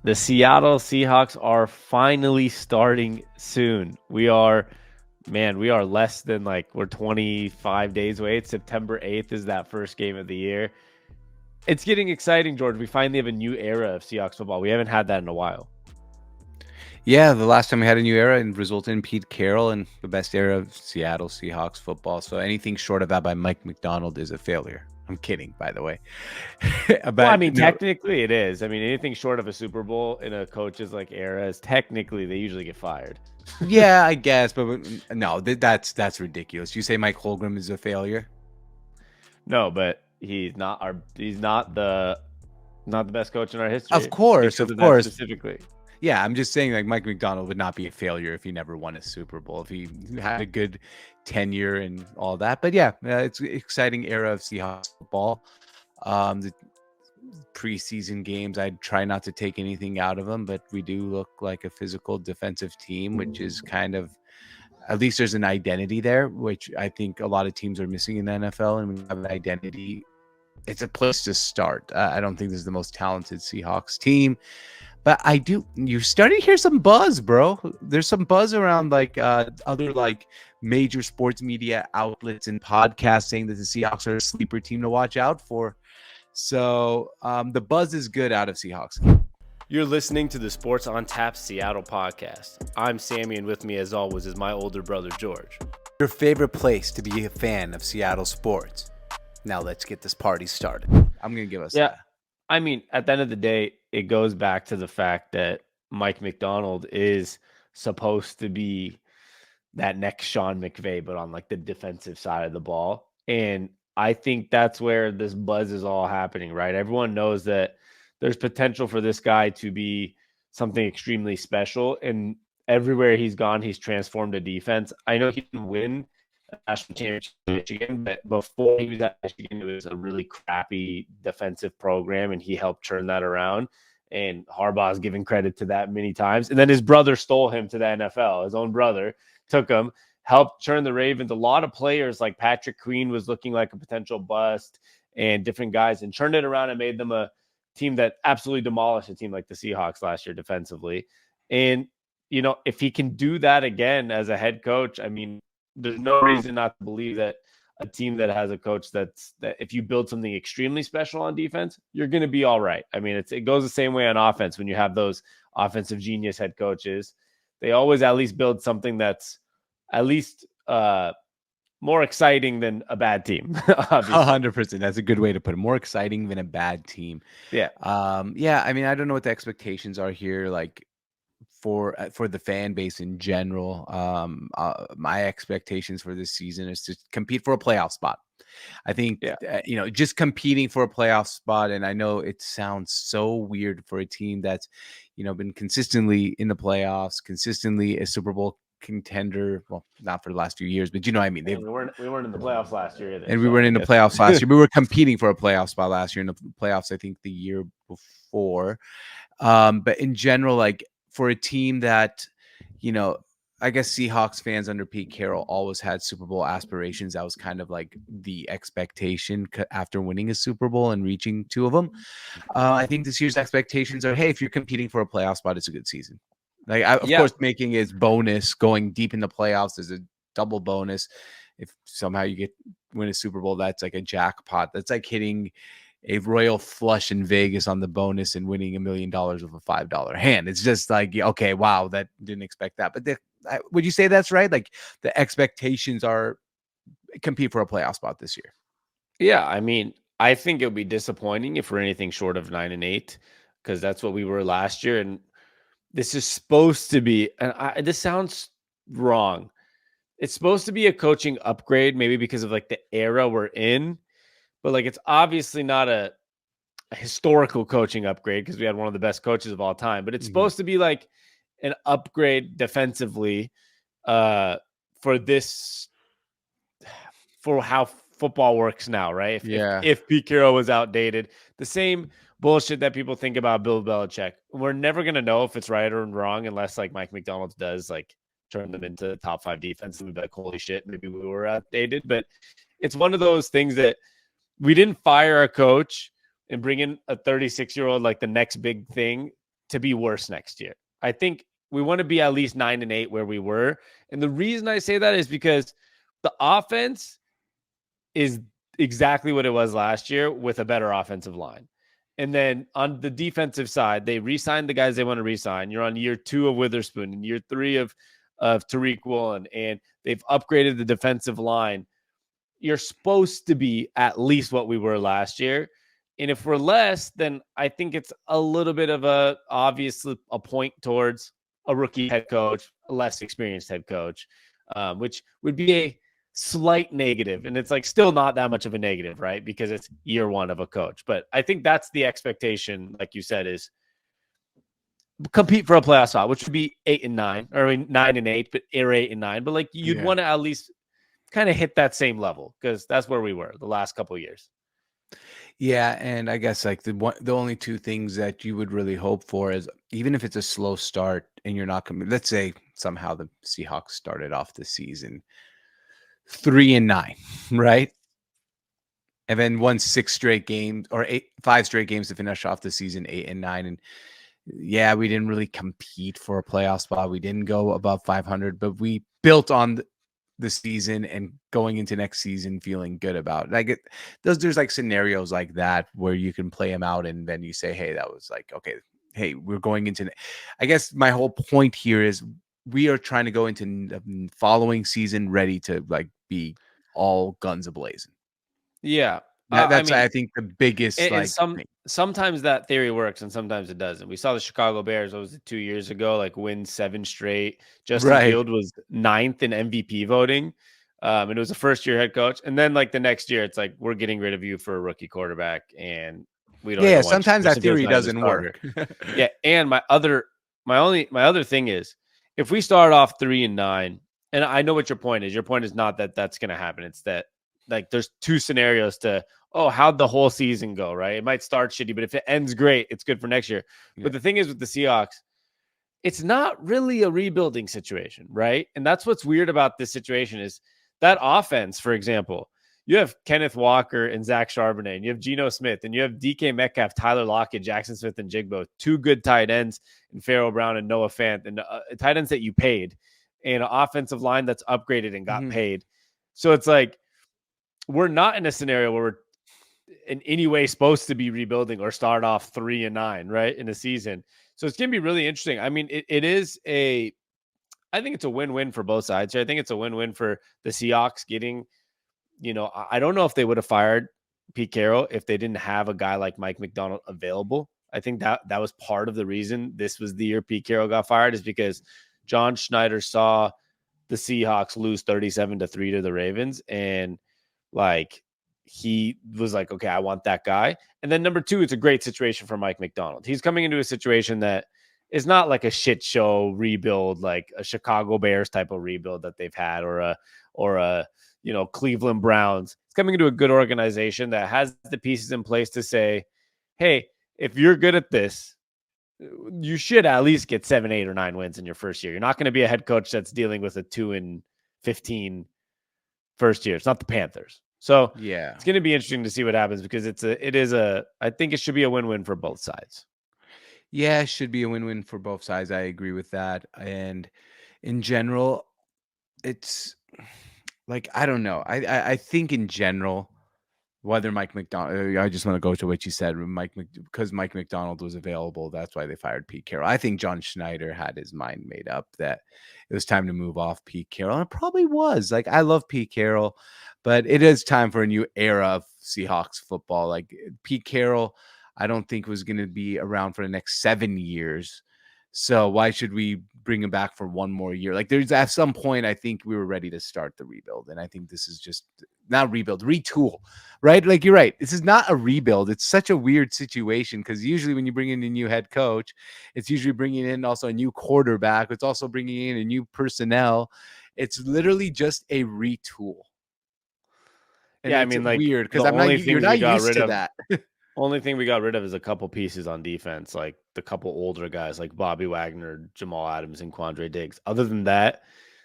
The Seattle Seahawks are finally starting soon. We are less than we're 25 days away. It's September 8th is that first game of the year. It's getting exciting, George. We finally have a new era of Seahawks football. We haven't had that in a while. Yeah, the last time we had a new era and resulted in Pete Carroll and the best era of Seattle Seahawks football. So anything short of that by Mike McDonald is a failure. I'm kidding, by the way. Technically it is. I mean, anything short of a Super Bowl in a coach's era is technically they usually get fired. Yeah, I guess, but no, that's ridiculous. You say Mike Holmgren is a failure? No, but he's not the best coach in our history. Of course. Specifically. Yeah, I'm just saying Mike McDonald would not be a failure if he never won a Super Bowl, if he had a good tenure and all that. But yeah, it's an exciting era of Seahawks football. The preseason games, I try not to take anything out of them, but we do look like a physical defensive team, which is kind of, at least there's an identity there, which I think a lot of teams are missing in the NFL. And when you have an identity, it's a place to start. I don't think this is the most talented Seahawks team. But you're starting to hear some buzz, bro. There's some buzz around other major sports media outlets and podcasts saying that the Seahawks are a sleeper team to watch out for. So the buzz is good out of Seahawks. You're listening to the Sports ONTAP Seattle podcast. I'm Sammy, and with me as always is my older brother, George. Your favorite place to be a fan of Seattle sports. Now let's get this party started. I'm going to give us that. I mean, at the end of the day, it goes back to the fact that Mike McDonald is supposed to be that next Sean McVay, but on the defensive side of the ball. And I think that's where this buzz is all happening, right? Everyone knows that there's potential for this guy to be something extremely special. And everywhere he's gone, he's transformed a defense. I know he didn't win a national championship in Michigan, but before he was at Michigan, it was a really crappy defensive program, and he helped turn that around. And Harbaugh's given credit to that many times. And then his brother stole him to the NFL. His own brother took him, helped turn the Ravens. A lot of players like Patrick Queen was looking like a potential bust, and different guys, and turned it around and made them a team that absolutely demolished a team like the Seahawks last year defensively. And, if he can do that again as a head coach, I mean, there's no reason not to believe that a team that has a coach that if you build something extremely special on defense, you're going to be all right. I mean, it goes the same way on offense. When you have those offensive genius head coaches, they always at least build something that's at least more exciting than a bad team. 100%. That's a good way to put it. More exciting than a bad team. Yeah. Yeah. I mean, I don't know what the expectations are here. For the fan base in general, my expectations for this season is to compete for a playoff spot. I think, just competing for a playoff spot. And I know it sounds so weird for a team that's, been consistently in the playoffs, consistently a Super Bowl contender. Well, not for the last few years, but you know what I mean? We weren't in the playoffs last year either. And we weren't in the playoffs last year. We were competing for a playoff spot last year, in the playoffs, I think the year before. But in general, for a team that, I guess Seahawks fans under Pete Carroll always had Super Bowl aspirations. That was kind of the expectation after winning a Super Bowl and reaching two of them. I think this year's expectations are, hey, if you're competing for a playoff spot, it's a good season. Of course, making is bonus. Going deep in the playoffs is a double bonus. If somehow you win a Super Bowl, that's like a jackpot. That's like hitting a royal flush in Vegas on the bonus and winning $1 million with a $5 hand. It's just okay, wow, that didn't expect that. But would you say that's right? The expectations are compete for a playoff spot this year. Yeah, I mean, I think it would be disappointing if we're anything short of 9-8, because that's what we were last year. And this is supposed to be, and this sounds wrong. It's supposed to be a coaching upgrade, maybe because of the era we're in. But it's obviously not a historical coaching upgrade because we had one of the best coaches of all time. But it's supposed to be an upgrade defensively for how football works now, right? If Pete Carroll was outdated, the same bullshit that people think about Bill Belichick, we're never going to know if it's right or wrong unless Mike McDonald does turn them into top 5 defense. And we'd be like, holy shit, maybe we were outdated. But it's one of those things that we didn't fire a coach and bring in a 36-year-old the next big thing to be worse next year. I think we want to be at least 9-8 where we were. And the reason I say that is because the offense is exactly what it was last year with a better offensive line. And then on the defensive side, they re-signed the guys they want to re-sign. You're on year 2 of Witherspoon and year 3 of Tariq Woolen, and they've upgraded the defensive line. You're supposed to be at least what we were last year. And if we're less, then I think it's a little bit of obviously a point towards a rookie head coach, a less experienced head coach, which would be a slight negative. And it's like still not that much of a negative, right? Because it's year 1 of a coach. But I think that's the expectation, like you said, is compete for a playoff spot, which would be 8-9, or I mean 9-8, but 8-9. But like you'd want to at least kind of hit that same level because that's where we were the last couple of years. Yeah, and I guess like the only two things that you would really hope for is even if it's a slow start and you're not coming. Let's say somehow the Seahawks started off the season 3-9, right? And then won 6 straight games or 5 straight games to finish off the season 8-9. And yeah, we didn't really compete for a playoff spot. We didn't go above 500, but we built on the season and going into next season feeling good about it. Like there's like scenarios like that where you can play them out and then you say, hey, that was like, okay, hey, we're going into, I guess my whole point here is we are trying to go into the following season ready to like be all guns ablazing. Yeah. That's I think the biggest like sometimes that theory works and sometimes it doesn't. We saw the Chicago Bears, what was it, 2 years ago, like win 7 straight. Justin Field was 9th in MVP voting. And it was a first-year head coach. And then like the next year, it's like, we're getting rid of you for a rookie quarterback. And we don't even want sometimes you. that theory doesn't work. Yeah. And my other thing is if we start off 3-9, and I know what your point is. Your point is not that that's going to happen. It's that like there's 2 scenarios to, how'd the whole season go, right? It might start shitty, but if it ends great, it's good for next year. Yeah. But the thing is with the Seahawks, it's not really a rebuilding situation, right? And that's what's weird about this situation is that offense, for example, you have Kenneth Walker and Zach Charbonnet, and you have Geno Smith, and you have DK Metcalf, Tyler Lockett, Jackson Smith, and Jigbo, 2 good tight ends, and Pharaoh Brown and Noah Fant, and tight ends that you paid, and an offensive line that's upgraded and got paid. So it's like, we're not in a scenario where we're in any way supposed to be rebuilding or start off 3-9, right, in a season. So it's going to be really interesting. I mean, I think it's a win-win for both sides here. I think it's a win-win for the Seahawks getting, I don't know if they would have fired Pete Carroll if they didn't have a guy like Mike Macdonald available. I think that was part of the reason this was the year Pete Carroll got fired, is because John Schneider saw the Seahawks lose 37-3 to the Ravens, and like he was like, okay, I want that guy. And then number 2, it's a great situation for Mike Macdonald. He's coming into a situation that is not like a shit show rebuild, like a Chicago Bears type of rebuild that they've had, or a Cleveland Browns. It's coming into a good organization that has the pieces in place to say, hey, if you're good at this, you should at least get 7, 8, or 9 wins in your first year. You're not going to be a head coach that's dealing with a 2-15 first year. It's not the Panthers. So yeah, it's going to be interesting to see what happens, because I think it should be a win-win for both sides. Yeah, it should be a win-win for both sides. I agree with that. And in general, it's like, I don't know. I think in general, whether Mike Macdonald, I just want to go to what you said, because Mike Macdonald was available. That's why they fired Pete Carroll. I think John Schneider had his mind made up that it was time to move off Pete Carroll. And it probably was. Like, I love Pete Carroll, but it is time for a new era of Seahawks football. Like, Pete Carroll, I don't think was going to be around for the next 7 years. So why should we bring him back for one more year? Like, there's at some point, I think we were ready to start the rebuild. And I think this is just not rebuild, retool, right? Like, you're right. This is not a rebuild. It's such a weird situation, because usually when you bring in a new head coach, it's usually bringing in also a new quarterback. It's also bringing in a new personnel. It's literally just a retool. And yeah, I mean, like, weird, because you're not used to that. Only thing we got rid of is a couple pieces on defense, like the couple older guys like Bobby Wagner, Jamal Adams, and Quandre Diggs. Other than that,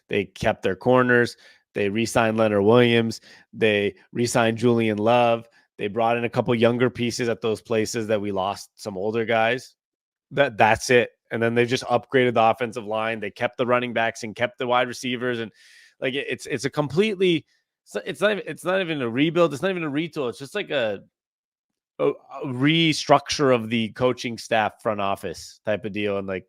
they kept their corners. They re-signed Leonard Williams. They re-signed Julian Love. They brought in a couple younger pieces at those places that we lost some older guys. That's it. And then they just upgraded the offensive line. They kept the running backs and kept the wide receivers, and like it's a completely it's not even a rebuild. It's not even a retool. It's just like a restructure of the coaching staff, front office type of deal. And like,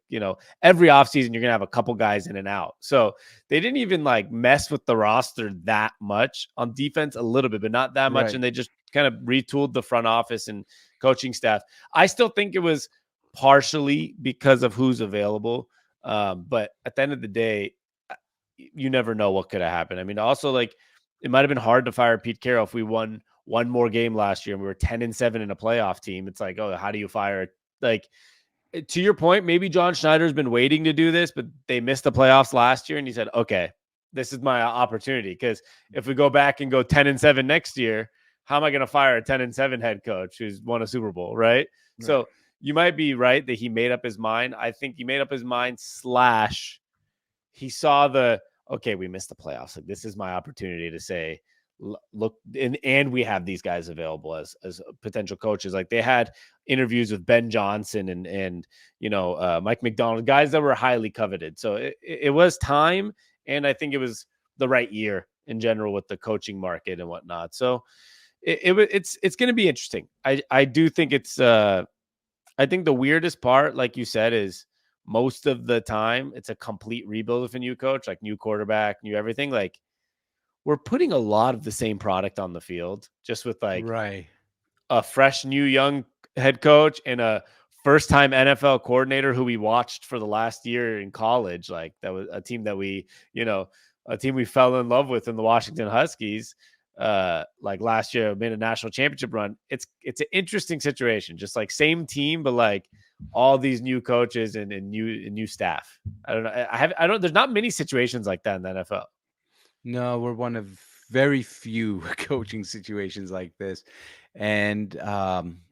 every offseason you're gonna have a couple guys in and out. So they didn't even like mess with the roster that much. On defense a little bit, but not that much. Right. And they just kind of retooled the front office and coaching staff. I still think it was partially because of who's available. But at the end of the day, you never know what could have happened. I mean, also, like, it might have been hard to fire Pete Carroll if we won one more game last year and we were 10-7 in a playoff team. It's like, oh, how do you fire? Like, to your point, maybe John Schneider's been waiting to do this, but they missed the playoffs last year, and he said, okay, this is my opportunity. Because if we go back and go 10-7 next year, how am I going to fire a 10-7 head coach who's won a Super Bowl, right? So you might be right that he made up his mind. I think he made up his mind / he saw okay, we missed the playoffs. Like, this is my opportunity to say, look, and we have these guys available as potential coaches. Like, they had interviews with Ben Johnson and Mike McDonald, guys that were highly coveted. So it was time, and I think it was the right year in general with the coaching market and whatnot. So it's going to be interesting. I do think I think the weirdest part, like you said, is most of the time it's a complete rebuild with a new coach, like new quarterback, new everything. Like, we're putting a lot of the same product on the field, just with like Right. a fresh, new, young head coach and a first time NFL coordinator who we watched for the last year in college. Like, that was a team that a team we fell in love with in the Washington Huskies. Like last year, made a national championship run. It's an interesting situation, just like same team, but like all these new coaches and new staff. I don't know. I don't. There's not many situations like that in the NFL. No, we're one of very few coaching situations like this. And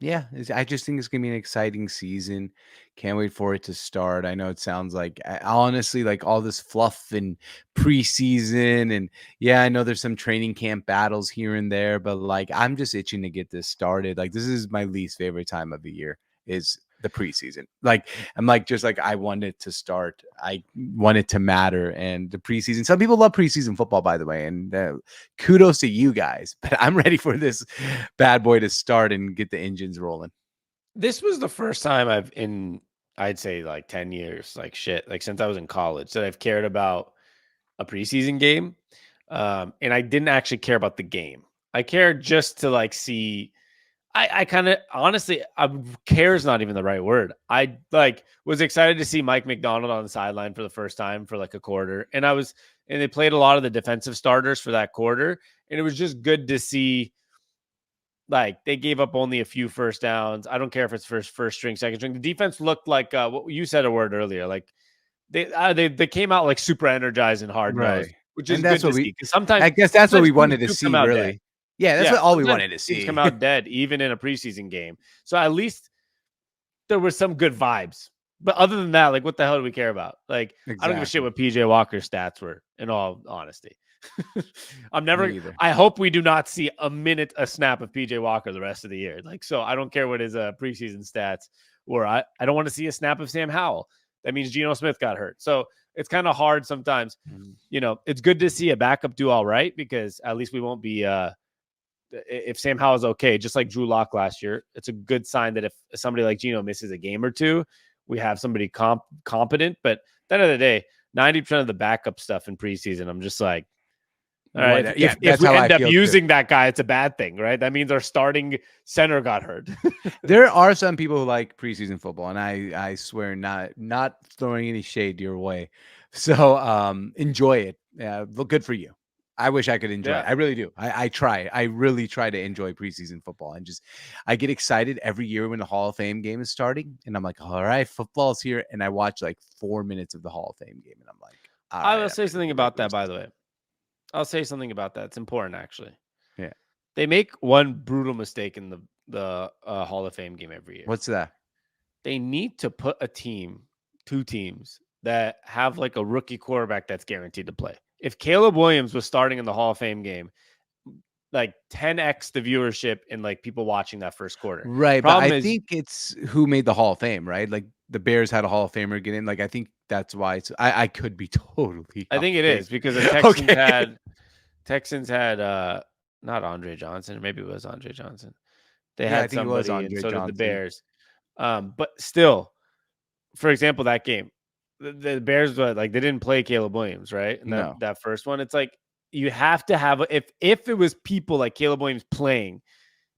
yeah, I just think it's gonna be an exciting season. Can't wait for it to start. I know it sounds like, honestly, like all this fluff and preseason, and yeah, I know there's some training camp battles here and there, but like I'm just itching to get this started. Like, this is my least favorite time of the year, is the preseason. Like, I'm like, just like, I want it to start. I want it to matter. And the preseason, some people love preseason football, by the way, and kudos to you guys, but I'm ready for this bad boy to start and get the engines rolling. This was the first time I'd say like 10 years, like shit, like since I was in college, that I've cared about a preseason game. And I didn't actually care about the game. I cared just to like see. I kind of honestly, care is not even the right word. I like was excited to see Mike McDonald on the sideline for the first time for like a quarter, and they played a lot of the defensive starters for that quarter, and it was just good to see. Like, they gave up only a few first downs. I don't care if it's first string, second string. The defense looked like what you said a word earlier. Like, they came out like super energized and hard nosed, Right. which is And that's good to what see. we, Because I guess that's what we teams wanted to do come see, out dead. really. Yeah, that's Yeah, what all we sometimes wanted to teams come see. out dead even in a preseason game. So at least there was some good vibes. But other than that, like, what the hell do we care about? Like, I don't give a shit Exactly. what PJ Walker's stats were, in all honesty. Me either. I hope we do not see a snap of PJ Walker the rest of the year. Like, so I don't care what his preseason stats were. I don't want to see a snap of Sam Howell. That means Geno Smith got hurt. So it's kind of hard sometimes. It's good to see a backup do all right, because at least we won't be if Sam Howell's okay, just like Drew Lock last year. It's a good sign that if somebody like Geno misses a game or two, we have somebody competent. But at the end of the day, 90% of the backup stuff in preseason, I'm just like, all right, Yeah, if that's we how I end up feel too. using that guy, it's a bad thing, right? That means our starting center got hurt. There are some people who like preseason football, and I swear, not throwing any shade your way. So enjoy it. Look, good for you. I wish I could enjoy it. Yeah. I really do. I try. I really try to enjoy preseason football, and just I get excited every year when the Hall of Fame game is starting, and I'm like, all right, football's here, and I watch like 4 minutes of the Hall of Fame game, and I'm like, all I right, will I'm say ready something for the about regular that, by the season. way. I'll say something about that. It's important, actually. Yeah. They make one brutal mistake in the Hall of Fame game every year. What's that? They need to put two teams that have like a rookie quarterback that's guaranteed to play. If Caleb Williams was starting in the Hall of Fame game, like 10x the viewership and like people watching that first quarter. Right, but I Problem is, think it's who made the Hall of Fame, right? Like, the Bears had a Hall of Famer get in. Like I think that's why I could be totally I off think it base. is because the Texans had not Andre Johnson, maybe it was Andre Johnson. They Yeah, I had think it was somebody, and Andre so did the Johnson. Bears. But still, for example, that game, the Bears they didn't play Caleb Williams, right? And No. that first one, it's like you have to have if it was people like Caleb Williams playing,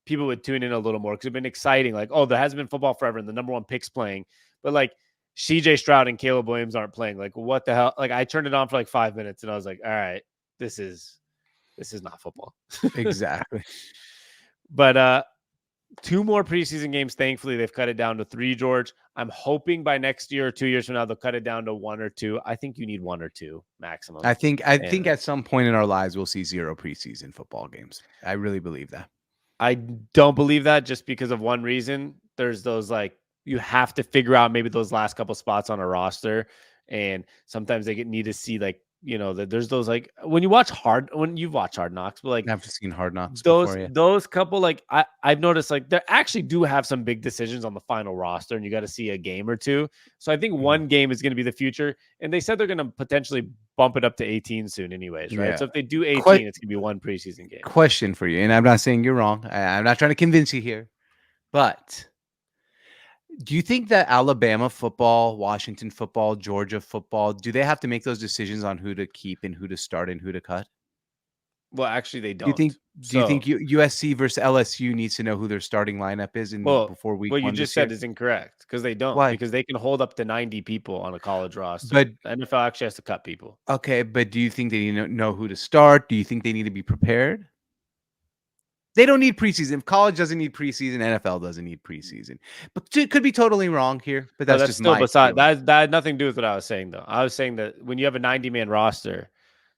people would tune in a little more because it's been exciting. Like, oh, there hasn't been football forever, and the number one pick's playing, but like CJ Stroud and Caleb Williams aren't playing. Like, what the hell? Like, I turned it on for like 5 minutes, and I was like, all right, this is not football. Exactly. But 2 more preseason games. Thankfully, they've cut it down to 3, George. I'm hoping by next year or 2 years from now, they'll cut it down to 1 or 2. I think you need 1 or 2 maximum. I think And at some point in our lives we'll see 0 preseason football games. I really believe that. I don't believe that just because of one reason. There's those you have to figure out maybe those last couple spots on a roster, and sometimes they need to see that there's those when you've watched Hard Knocks, but I've seen Hard Knocks those before, yeah. those couple I've noticed they actually do have some big decisions on the final roster, and you got to see a game or two. So I think one game is going to be the future, and they said they're going to potentially bump it up to 18 soon, anyways, right? Yeah. So if they do 18, it's going to be one preseason game. Question for you, and I'm not saying you're wrong. I'm not trying to convince you here, but do you think that Alabama football, Washington football, Georgia football, do they have to make those decisions on who to keep and who to start and who to cut? Well, actually, they Do you don't. think So, USC versus LSU needs to know who their starting lineup is before week what you 1 just this year? said is incorrect because they don't, Why? because they can hold up to 90 people on a college roster. But The NFL actually has to cut people. okay, but do you think they need to know who to start? Do you think they need to be prepared? They don't need preseason. If college doesn't need preseason, NFL doesn't need preseason. But it could be totally wrong here, but No, that's that's just still my beside feeling. that. That had nothing to do with what I was saying, though. I was saying that when you have a 90-man roster,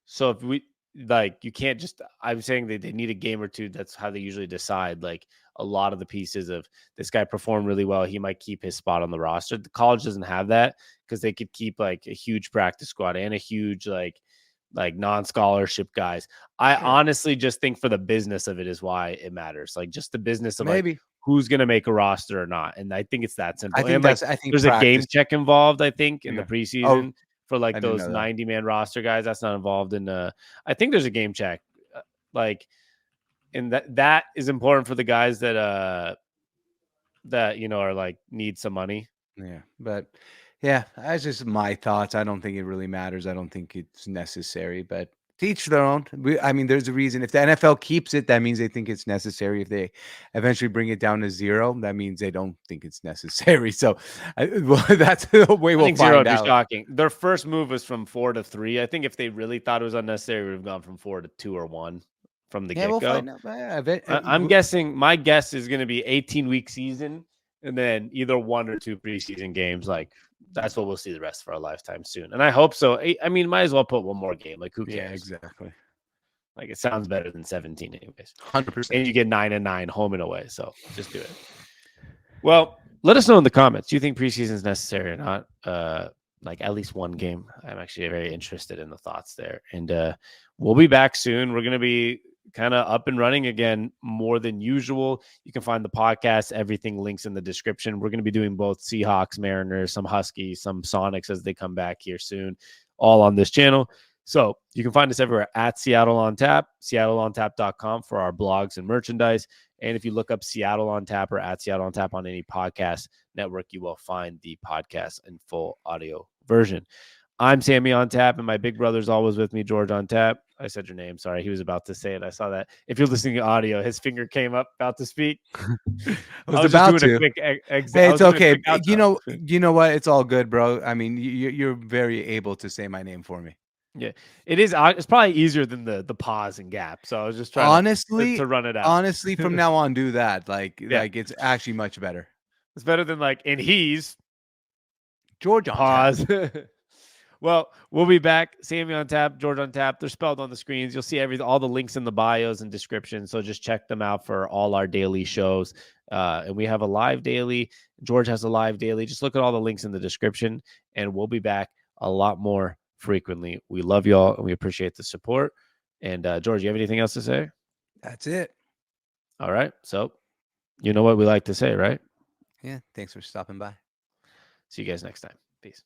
so if we you can't just. I'm saying that they need a game or two. That's how they usually decide. Like a lot of the pieces of this guy performed really well, he might keep his spot on the roster. The college doesn't have that because they could keep like a huge practice squad and a huge non-scholarship guys. I Sure. honestly just think for the business of it is why it matters. Like just the business of Maybe. who's going to make a roster or not. And I think it's that simple. And I think there's a game practice. check involved, I think, in the Yeah. Oh, preseason for I didn't those know that. 90-man roster guys. That's not involved in I think there's a game check. Like and that is important for the guys that are need some money. Yeah, but yeah, that's just my thoughts. I don't think it really matters. I don't think it's necessary, but to each their own. I mean, there's a reason. If the NFL keeps it, that means they think it's necessary. If they eventually bring it down to 0, that means they don't think it's necessary. So, well, that's the way I we'll think 0 find would be out. shocking. Their first move was from 4 to 3. I think if they really thought it was unnecessary, it would have gone from 4 to 2 or 1 from the Yeah, we'll get-go. find out. I'm guessing my guess is going to be 18-week season and then either 1 or 2 preseason games. Like that's what we'll see the rest of our lifetime soon. And I hope so. I mean, might as well put one more game. Like who cares? Yeah, exactly. Like it sounds better than 17 anyways. 100%. And you get 9 and 9 home and away. So just do it. Well, let us know in the comments. Do you think preseason is necessary or not? Like at least one game. I'm actually very interested in the thoughts there. And we'll be back soon. We're going to be kind of up and running again more than usual. You can find the podcast, everything links in the description. We're going to be doing both Seahawks, Mariners, some Huskies, some Sonics as they come back here soon, all on this channel. So you can find us everywhere at Seattle on Tap, seattleontap.com for our blogs and merchandise. And if you look up Seattle on Tap or at Seattle on Tap on any podcast network, you will find the podcast in full audio version. I'm Sammy on Tap, and my big brother's always with me, George on Tap. I said your name. Sorry. He was about to say it. I saw that. If you're listening to audio, his finger came up about to speak. I was about just doing to. a quick Hey, it's okay. You outro. know what? It's all good, bro. I mean, you're very able to say my name for me. Yeah, it is. It's probably easier than the pause and gap. So I was just trying to run it out. Honestly, from now on, do that. Like it's actually much better. It's better than and he's George on pause. Tap. Well, we'll be back. Sammy on Tap, George on Tap. They're spelled on the screens. You'll see all the links in the bios and description. So just check them out for all our daily shows. And we have a live daily. George has a live daily. Just look at all the links in the description, and we'll be back a lot more frequently. We love y'all, and we appreciate the support. And George, you have anything else to say? That's it. All right. So you know what we like to say, right? Yeah. Thanks for stopping by. See you guys next time. Peace.